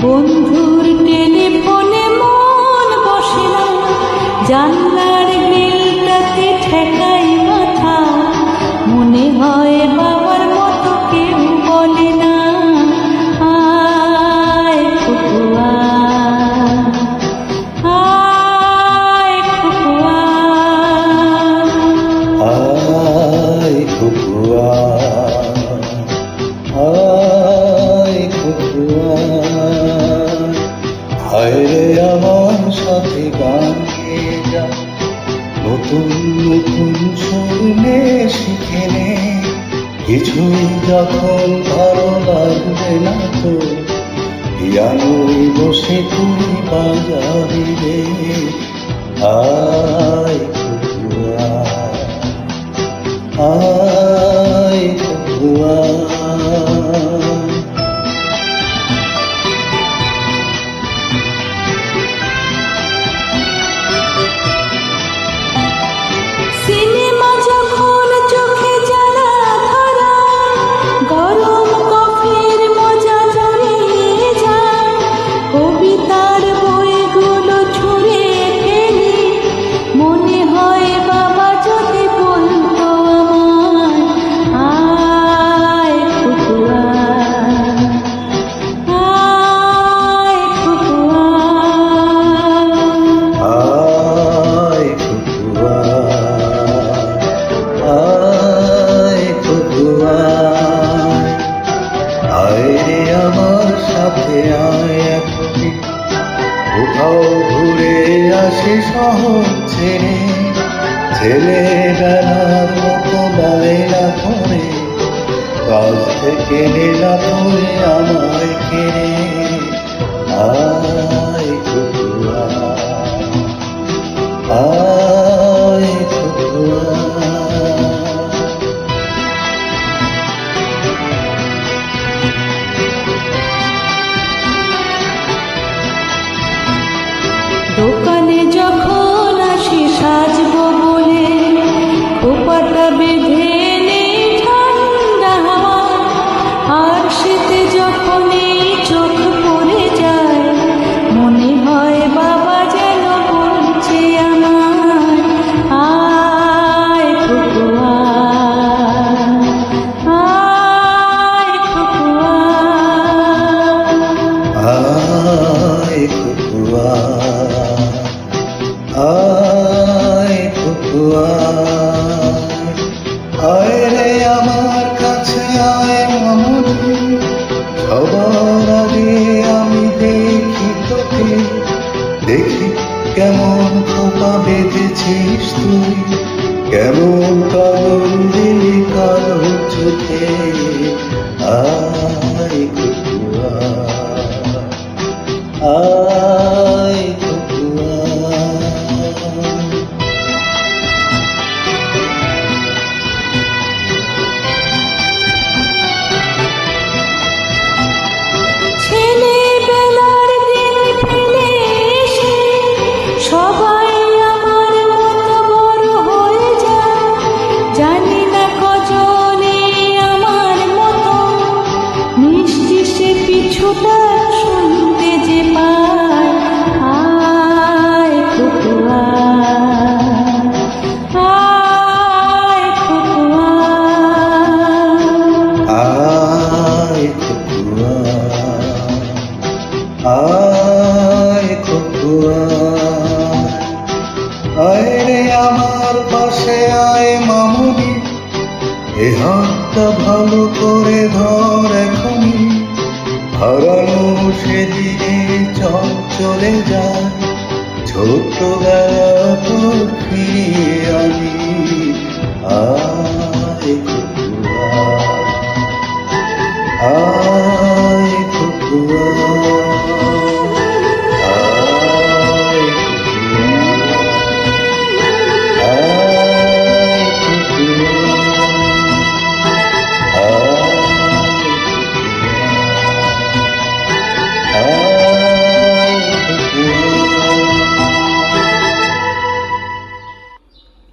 বন্ধুর টেলিফোনে মন বসে না, জানলার গ্রিলটাতে ঠেকাই মাথা, মনে হয় বাবার মতো কেউ বলে না, আয় খুকুয়া, আয় খুকুয়া, আয় খুকুয়া, আয় খুকুয়া। হায়রে আমার সাথে গান গেয়ে যা, নতুন নতুন শুনলে শিখে নে, কিছুই যখন ভালো লাগবে না তো পিয়ানোয় বসে তুই বাজাবি রে, আয় খুকুয়া, আয় খুকুয়া। সিনেমা যখন চোখে জ্বালা ধরা, গরম কফির মজা জড়িয়ে যায়, কবিতার বইগুলো ছুঁড়ে ফেলি, মনে হয় বাবা যদি বলতো আমায়, আয় খুকুয়া, আয় খুকুয়া, আয় খুকুয়া, আয় খুকুয়া। আয় রে আমার সাথে আয় এখনই, কোথাও ঘুরে আসি শহর ছেড়ে, ছেলেবেলার মতো বায়না করে, কাজ থেকে নেলা করে আমায় কেড়ে, আয় খুকুয়া, আয় খুকুয়া। দোকানে যখন আসি সাজবো বলে, খোপাটা বেঁধে নেই ঠান্ডা হাওয়া, আর শীতে যখন এই চোখ পড়ে যায়, মনে হয় বাবা যেন বলছে আমায়, আয় খুকুয়া, আয় খুকুয়া, আয় খুকুয়া, আয় খুকুয়া। আয় রে আমার কাছে আয় মামুনি, সবার আগে আমি দেখি তোকে, দেখি কেমন খোপা বেঁধেছিস তুই, কেমন কাজল দিলি কালো চোখে, আয় খুকুয়া, আয় খুকুয়া। ছেলেবেলার দিন ফেলে এসে সবাই আমার মতো বড় হয়ে যায়, জানি না কজনে আমার মতো মিষ্টি সে পিছুটা শুনতে যে পায়, আয় খুকুয়া, আয় খুকুয়া, আয় খুকুয়া, আয় খুকুয়া। আয় রে আমার পাশে আয় মামুনি, এ হাতটা ভালো করে ধর এখনই, হারানো সেদিনে চল চলে যায়, ছোট্টবেলা তোর ফিরিয়ে আনি,